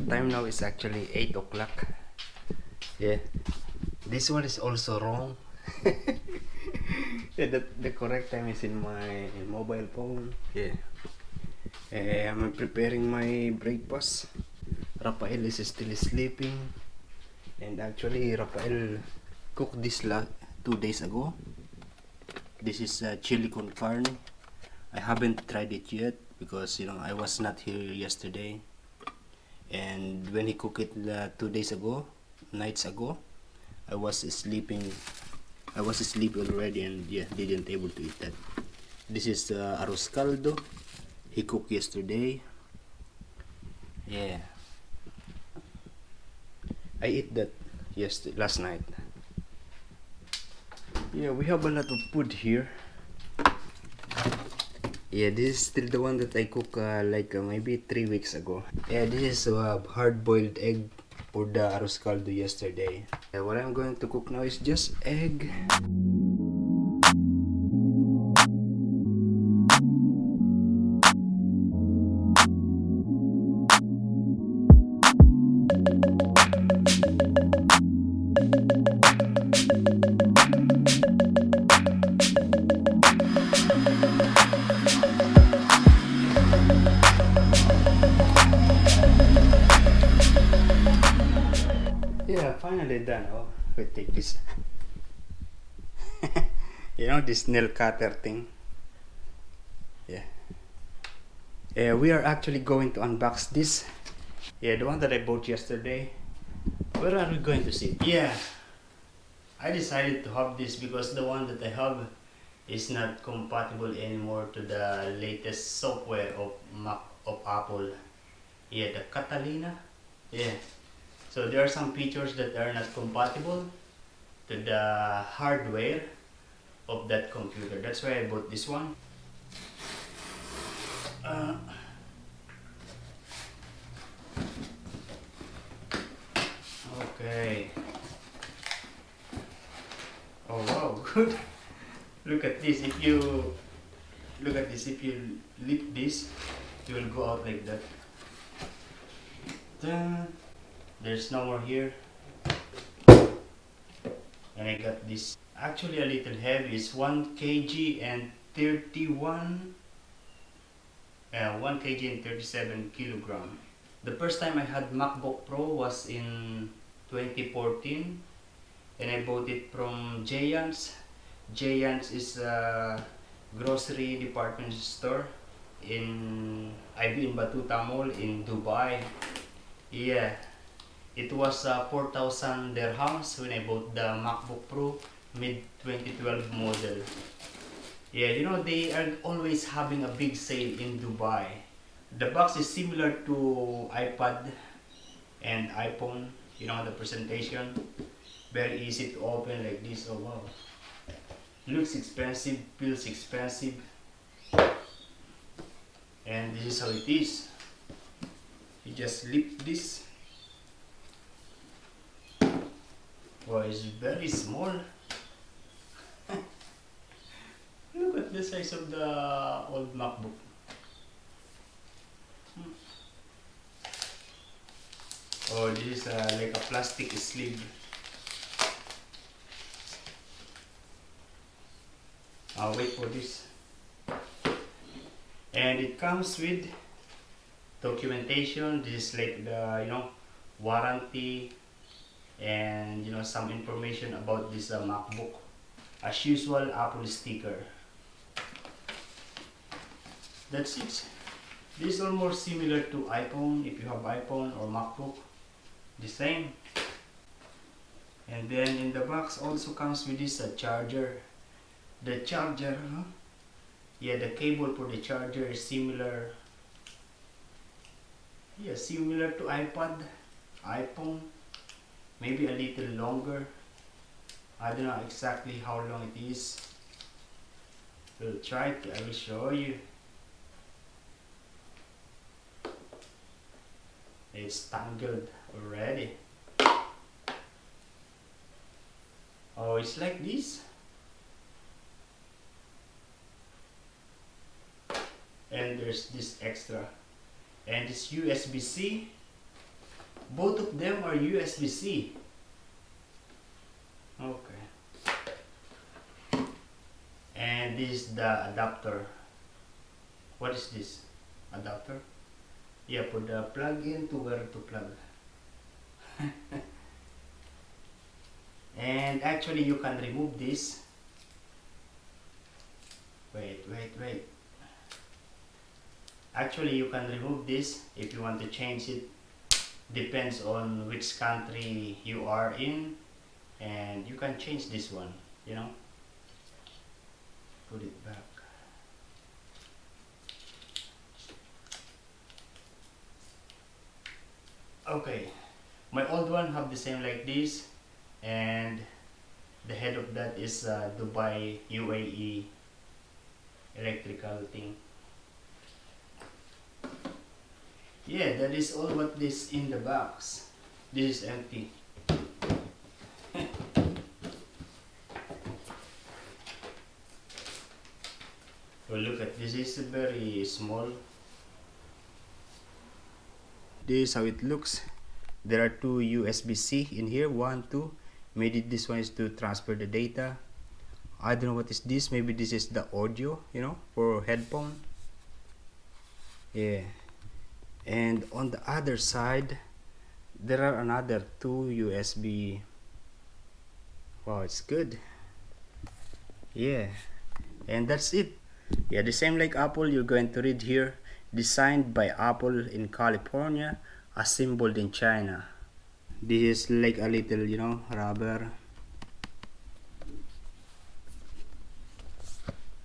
time now is actually 8 o'clock. Yeah, this one is also wrong. Yeah, the correct time is in my mobile phone. Yeah. I'm preparing my breakfast. Rafael is still sleeping, and actually Rafael cooked this 2 days ago. This is chili con carne. I haven't tried it yet because I was not here yesterday, and when he cooked it 2 days ago, nights ago, I was sleeping. I was asleep already, and yeah, didn't able to eat that. This is arroz caldo. He cooked yesterday. Yeah, I ate that last night. Yeah, we have a lot of food here. Yeah, this is still the one that I cooked maybe 3 weeks ago. Yeah, this is hard-boiled egg for the arroz caldo yesterday. Yeah, what I'm going to cook now is just egg. Yeah, finally done. Oh, we take this. This nail cutter thing. Yeah. Yeah, we are actually going to unbox this. Yeah, the one that I bought yesterday. Where are we going to sit? Yeah, I decided to have this because the one that I have is not compatible anymore to the latest software of Apple. Yeah, the Catalina. Yeah. So there are some features that are not compatible to the hardware of that computer. That's why I bought this one. Okay. Oh wow, good. Look at this. If you lift this, it will go out like that. There's no more here. And I got this. Actually a little heavy. It's 1 kg and 31. 1 kg and 37 kilogram. The first time I had MacBook Pro was in 2014, and I bought it from Giants. Giants is a grocery department store in Batuta Mall in Dubai. Yeah, it was 4,000 dirhams when I bought the MacBook Pro Mid 2012 model. Yeah, they are always having a big sale in Dubai. The box is similar to iPad and iPhone, the presentation. Very easy to open like this. Oh wow. Looks expensive, feels expensive. And this is how it is. You just lift this. Wow, it's very small. Look at the size of the old MacBook. Oh, this is like a plastic sleeve. I'll wait for this. And it comes with documentation. This is like the warranty and some information about this MacBook. As usual, Apple sticker. That's it. This is almost similar to iPhone. If you have iPhone or MacBook, the same. And then in the box also comes with this charger. The charger, yeah, the cable for the charger is similar. Yeah, similar to iPad, iPhone, maybe a little longer. I don't know exactly how long it is. We'll try it. I will show you. It's tangled already. Oh, it's like this. And there's this extra. And this USB-C. Both of them are USB-C. Okay. And this is the adapter. What is this? Adapter? Yeah, for the plug-in to where to plug. And actually you can remove this. Wait. Actually you can remove this if you want to change it. Depends on which country you are in, and you can change this one, you know. Put it back. Okay, my old one have the same like this, and the head of that is Dubai UAE electrical thing. Yeah, that is all what is in the box. This is empty. Well, look at this, is very small. This is how it looks. There are two USB-C in here, one, two. Maybe this one is to transfer the data. I don't know what is this. Maybe this is the audio, you know, for headphone. Yeah. And on the other side, there are another two USB. Wow, it's good. Yeah. And that's it. Yeah, the same like Apple, you're going to read here, designed by Apple in California, assembled in China. This is like a little, you know, rubber.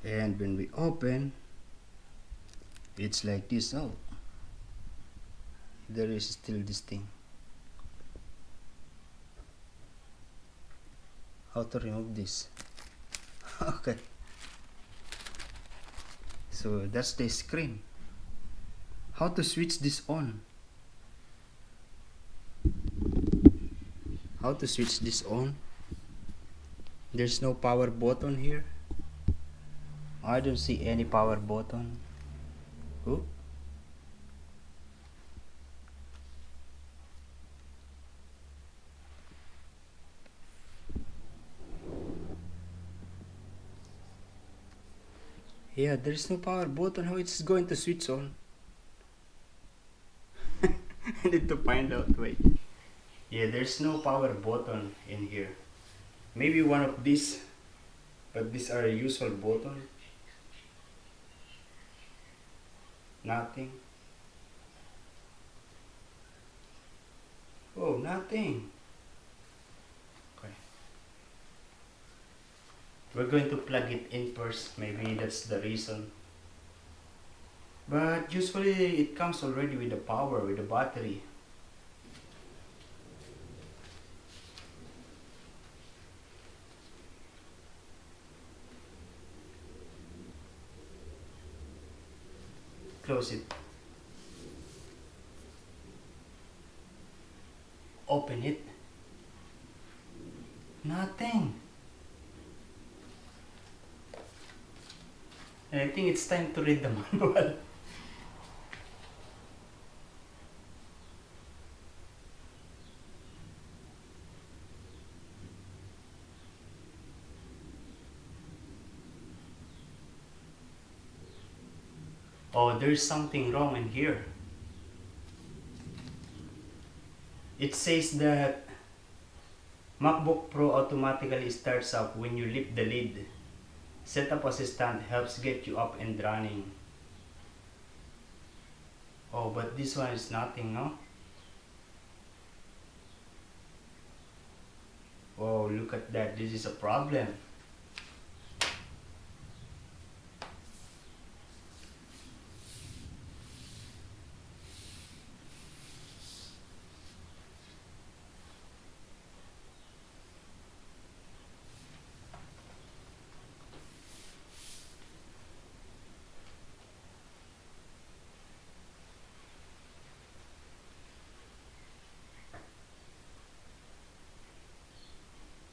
And when we open, it's like this. Oh, there is still this thing. How to remove this? Okay. So that's the screen. How to switch this on? How to switch this on? There's no power button here. I don't see any power button. Oh. Yeah, there's no power button. How it's going to switch on? I need to find out. Wait. Yeah, there's no power button in here. Maybe one of these, but these are usual button. Nothing. Oh, nothing. Okay. We're going to plug it in first. Maybe that's the reason. But usually it comes already with the power, with the battery. Close it. Open it. Nothing. And I think it's time to read the manual. Oh, there's something wrong in here. It says that MacBook Pro automatically starts up when you lift the lid. Setup Assistant helps get you up and running. Oh, but this one is nothing, no? Oh, look at that. This is a problem.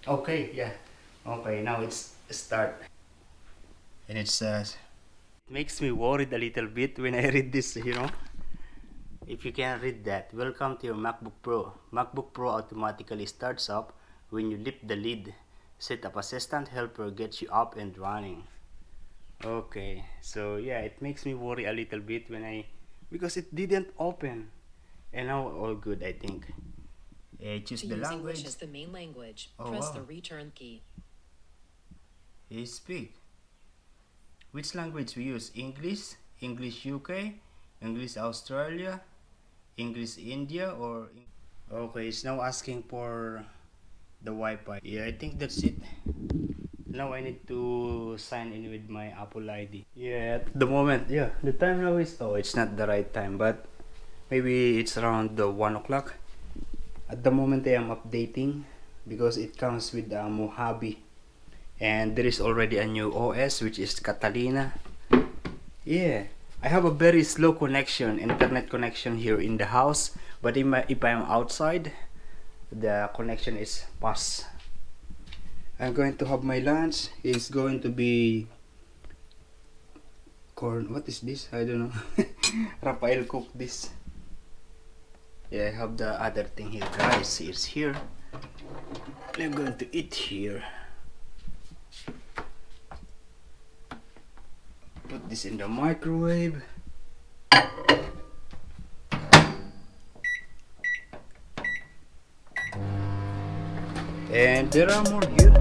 Okay, yeah. Okay, now it's start. And it says, it makes me worried a little bit when I read this, you know. If you can read that, welcome to your MacBook Pro. MacBook Pro automatically starts up when you lift the lid. Setup Assistant Helper gets you up and running. Okay, so yeah, it makes me worry a little bit because it didn't open. And now all good, I think. Choose the use language. English as the main language, Oh, press wow. the return key. Speak. Which language we use? English, English UK, English Australia, English India, or okay, it's now asking for the Wi-Fi. Yeah, I think that's it. Now I need to sign in with my Apple ID. Yeah, at the moment, yeah, the time now is it's not the right time, but maybe it's around the 1 o'clock. At the moment, I am updating because it comes with Mojave, and there is already a new OS which is Catalina. Yeah, I have a very slow internet connection here in the house, but if I'm outside, the connection is fast. I'm going to have my lunch. It's going to be corn. What is this? I don't know. Rafael cooked this. Yeah, I have the other thing here, guys. It's here. I'm going to eat here. Put this in the microwave. And there are more here.